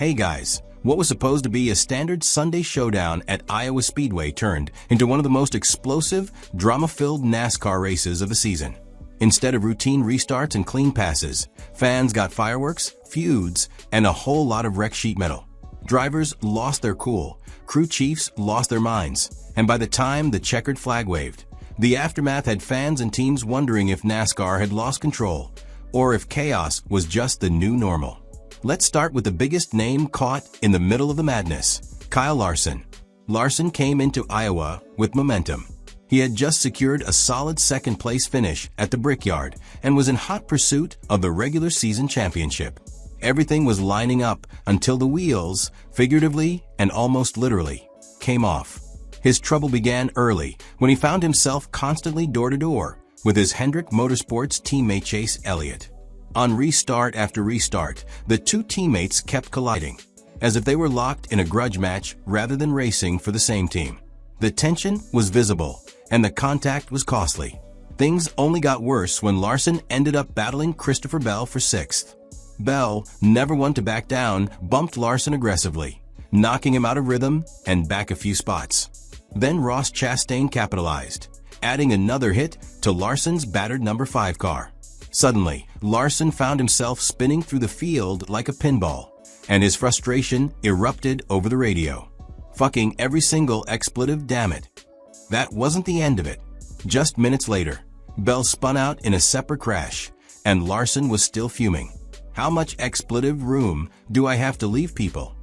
Hey guys, what was supposed to be a standard Sunday showdown at Iowa Speedway turned into one of the most explosive, drama-filled NASCAR races of the season. Instead of routine restarts and clean passes, fans got fireworks, feuds, and a whole lot of wreck sheet metal. Drivers lost their cool, crew chiefs lost their minds, and by the time the checkered flag waved, the aftermath had fans and teams wondering if NASCAR had lost control, or if chaos was just the new normal. Let's start with the biggest name caught in the middle of the madness, Kyle Larson. Larson came into Iowa with momentum. He had just secured a solid second-place finish at the Brickyard and was in hot pursuit of the regular season championship. Everything was lining up until the wheels, figuratively and almost literally, came off. His trouble began early when he found himself constantly door-to-door with his Hendrick Motorsports teammate Chase Elliott. On restart after restart, the two teammates kept colliding, as if they were locked in a grudge match rather than racing for the same team. The tension was visible, and the contact was costly. Things only got worse when Larson ended up battling Christopher Bell for sixth. Bell, never one to back down, bumped Larson aggressively, knocking him out of rhythm and back a few spots. Then Ross Chastain capitalized, adding another hit to Larson's battered number 5 car. Suddenly, Larson found himself spinning through the field like a pinball, and his frustration erupted over the radio. Fucking every single expletive, damn it. That wasn't the end of it. Just minutes later, Bell spun out in a separate crash, and Larson was still fuming. How much expletive room do I have to leave people?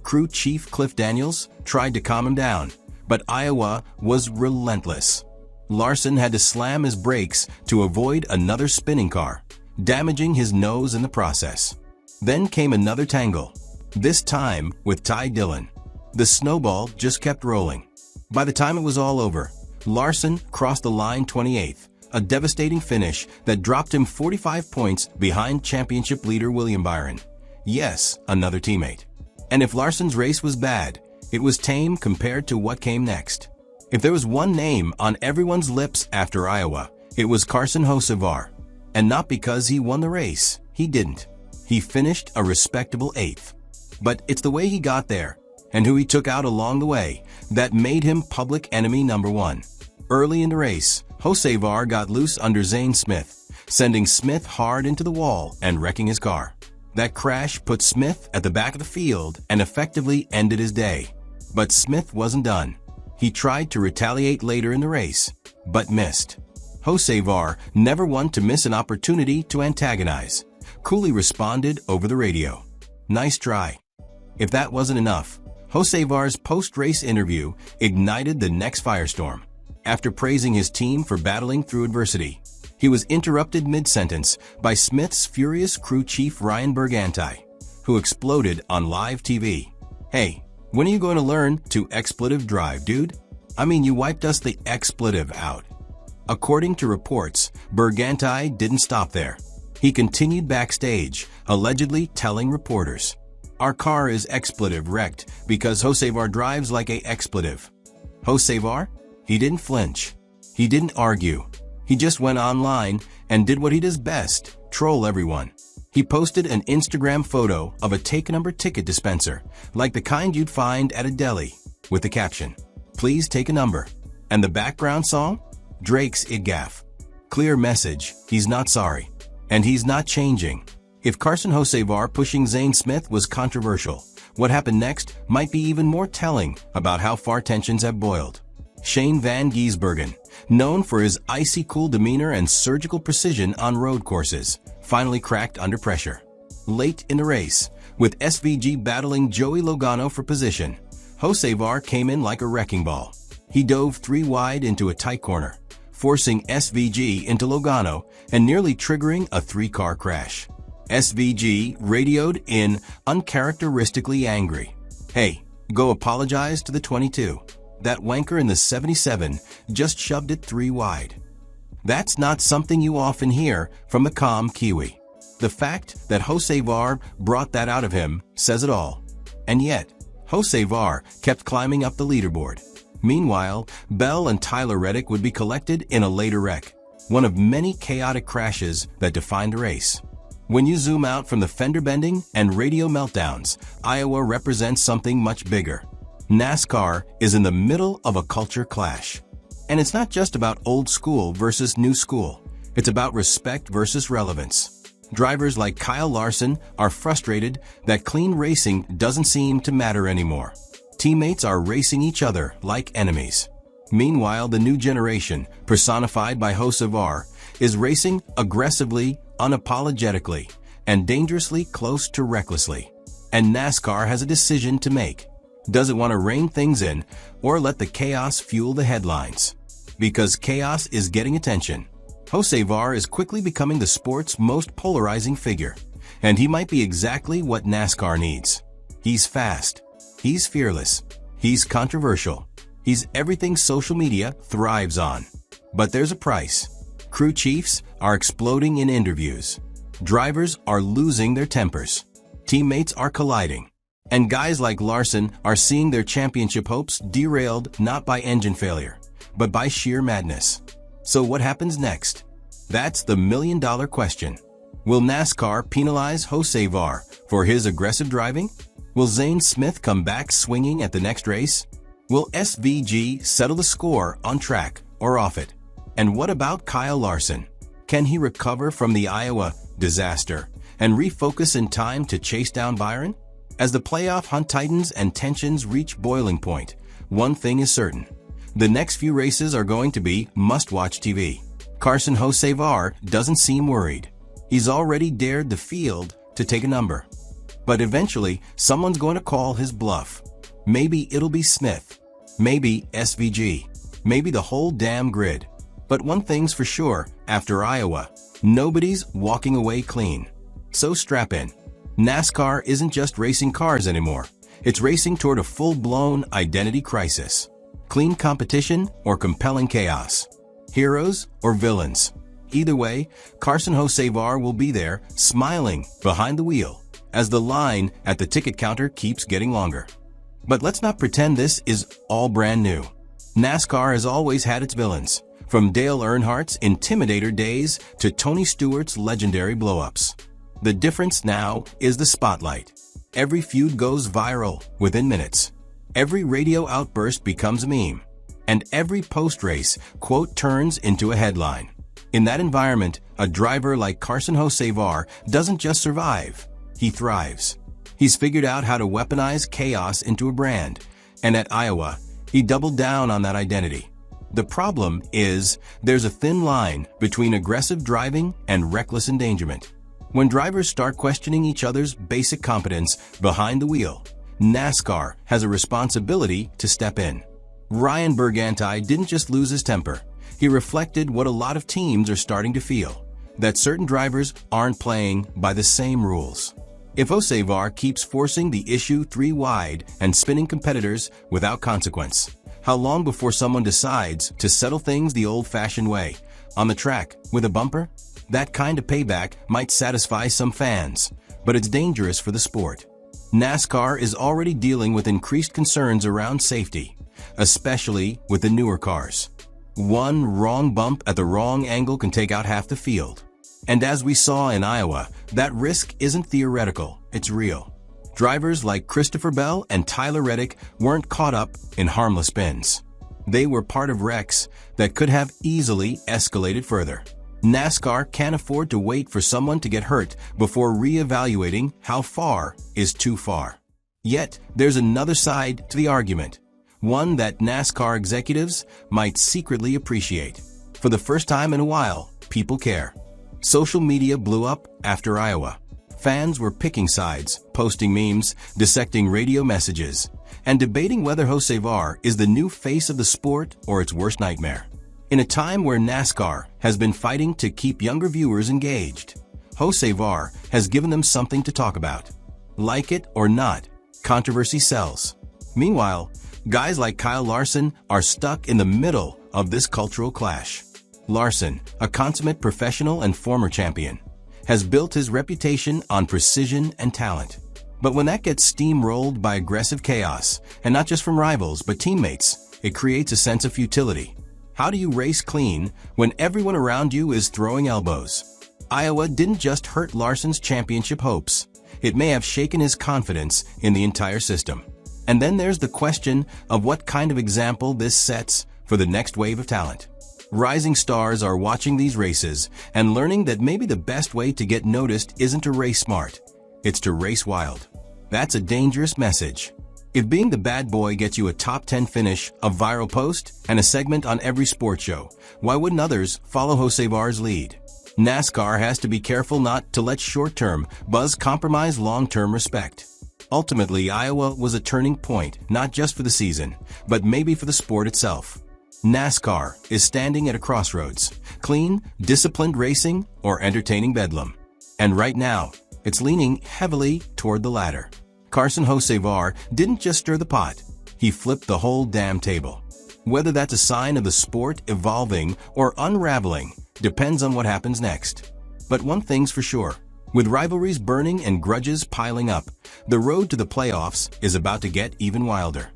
Crew chief Cliff Daniels tried to calm him down, but Iowa was relentless. Larson had to slam his brakes to avoid another spinning car, damaging his nose in the process. Then came another tangle, this time with Ty Dillon. The snowball just kept rolling. By the time it was all over, Larson crossed the line 28th, a devastating finish that dropped him 45 points behind championship leader William Byron. Yes, another teammate. And if Larson's race was bad, it was tame compared to what came next. If there was one name on everyone's lips after Iowa, it was Carson Hocevar. And not because he won the race. He didn't. He finished a respectable 8th. But it's the way he got there, and who he took out along the way, that made him public enemy number 1. Early in the race, Hocevar got loose under Zane Smith, sending Smith hard into the wall and wrecking his car. That crash put Smith at the back of the field and effectively ended his day. But Smith wasn't done. He tried to retaliate later in the race, but missed. Hocevar, never one to miss an opportunity to antagonize, coolly responded over the radio. Nice try. If that wasn't enough, Hocevar's post-race interview ignited the next firestorm. After praising his team for battling through adversity, he was interrupted mid-sentence by Smith's furious crew chief Ryan Berganti, who exploded on live TV. Hey, when are you going to learn to expletive drive, dude? I mean, you wiped us the expletive out. According to reports, Berganti didn't stop there. He continued backstage, allegedly telling reporters, "Our car is expletive wrecked because Hocevar drives like a expletive." Hocevar? He didn't flinch. He didn't argue. He just went online and did what he does best, troll everyone. He posted an Instagram photo of a take number ticket dispenser, like the kind you'd find at a deli, with the caption, "Please take a number." And the background song? Drake's It Gaff. Clear message, he's not sorry. And he's not changing. If Carson Hocevar pushing Zane Smith was controversial, what happened next might be even more telling about how far tensions have boiled. Shane Van Gisbergen, known for his icy cool demeanor and surgical precision on road courses, finally cracked under pressure. Late in the race, with SVG battling Joey Logano for position, Hocevar came in like a wrecking ball. He dove 3 wide into a tight corner, forcing SVG into Logano and nearly triggering a 3-car crash. SVG radioed in uncharacteristically angry. "Hey, go apologize to the 22. That wanker in the 77 just shoved it 3 wide." That's not something you often hear from the calm Kiwi. The fact that Hocevar brought that out of him says it all. And yet, Hocevar kept climbing up the leaderboard. Meanwhile, Bell and Tyler Reddick would be collected in a later wreck, one of many chaotic crashes that defined the race. When you zoom out from the fender bending and radio meltdowns, Iowa represents something much bigger. NASCAR is in the middle of a culture clash. And it's not just about old school versus new school. It's about respect versus relevance. Drivers like Kyle Larson are frustrated that clean racing doesn't seem to matter anymore. Teammates are racing each other like enemies. Meanwhile, the new generation, personified by Hocevar, is racing aggressively, unapologetically, and dangerously close to recklessly. And NASCAR has a decision to make. Does it want to rein things in or let the chaos fuel the headlines? Because chaos is getting attention. Hocevar is quickly becoming the sport's most polarizing figure, and he might be exactly what NASCAR needs. He's fast. He's fearless. He's controversial. He's everything social media thrives on. But there's a price. Crew chiefs are exploding in interviews. Drivers are losing their tempers. Teammates are colliding. And guys like Larson are seeing their championship hopes derailed not by engine failure, but by sheer madness. So what happens next? That's the million-dollar question. Will NASCAR penalize Hocevar for his aggressive driving? Will Zane Smith come back swinging at the next race? Will SVG settle the score on track or off it? And what about Kyle Larson? Can he recover from the Iowa disaster and refocus in time to chase down Byron? As the playoff hunt tightens and tensions reach boiling point, one thing is certain. The next few races are going to be must-watch TV. Carson Hocevar doesn't seem worried. He's already dared the field to take a number. But eventually, someone's going to call his bluff. Maybe it'll be Smith. Maybe SVG. Maybe the whole damn grid. But one thing's for sure, after Iowa, nobody's walking away clean. So strap in. NASCAR isn't just racing cars anymore. It's racing toward a full-blown identity crisis. Clean competition or compelling chaos? Heroes or villains? Either way, Carson Hocevar will be there, smiling behind the wheel, as the line at the ticket counter keeps getting longer. But let's not pretend this is all brand new. NASCAR has always had its villains, from Dale Earnhardt's Intimidator days to Tony Stewart's legendary blow-ups. The difference now is the spotlight. Every feud goes viral within minutes. Every radio outburst becomes a meme. And every post-race quote turns into a headline. In that environment, a driver like Carson Hocevar doesn't just survive, he thrives. He's figured out how to weaponize chaos into a brand, and at Iowa, he doubled down on that identity. The problem is, there's a thin line between aggressive driving and reckless endangerment. When drivers start questioning each other's basic competence behind the wheel, NASCAR has a responsibility to step in. Ryan Berganti didn't just lose his temper. He reflected what a lot of teams are starting to feel, that certain drivers aren't playing by the same rules. If Hocevar keeps forcing the issue 3 wide and spinning competitors without consequence, how long before someone decides to settle things the old-fashioned way, on the track, with a bumper? That kind of payback might satisfy some fans, but it's dangerous for the sport. NASCAR is already dealing with increased concerns around safety, especially with the newer cars. One wrong bump at the wrong angle can take out half the field. And as we saw in Iowa, that risk isn't theoretical, it's real. Drivers like Christopher Bell and Tyler Reddick weren't caught up in harmless spins. They were part of wrecks that could have easily escalated further. NASCAR can't afford to wait for someone to get hurt before re-evaluating how far is too far. Yet, there's another side to the argument, one that NASCAR executives might secretly appreciate. For the first time in a while, people care. Social media blew up after Iowa. Fans were picking sides, posting memes, dissecting radio messages, and debating whether Hocevar is the new face of the sport or its worst nightmare. In a time where NASCAR has been fighting to keep younger viewers engaged, Hocevar has given them something to talk about. Like it or not, controversy sells. Meanwhile, guys like Kyle Larson are stuck in the middle of this cultural clash. Larson, a consummate professional and former champion, has built his reputation on precision and talent. But when that gets steamrolled by aggressive chaos, and not just from rivals but teammates, it creates a sense of futility. How do you race clean when everyone around you is throwing elbows? Iowa didn't just hurt Larson's championship hopes. It may have shaken his confidence in the entire system. And then there's the question of what kind of example this sets for the next wave of talent. Rising stars are watching these races and learning that maybe the best way to get noticed isn't to race smart, it's to race wild. That's a dangerous message. If being the bad boy gets you a top 10 finish, a viral post, and a segment on every sports show, why wouldn't others follow Hocevar's lead? NASCAR has to be careful not to let short-term buzz compromise long-term respect. Ultimately, Iowa was a turning point, not just for the season, but maybe for the sport itself. NASCAR is standing at a crossroads: clean, disciplined racing or entertaining bedlam. And right now, it's leaning heavily toward the latter. Carson Hocevar didn't just stir the pot, he flipped the whole damn table. Whether that's a sign of the sport evolving or unraveling depends on what happens next. But one thing's for sure, with rivalries burning and grudges piling up, the road to the playoffs is about to get even wilder.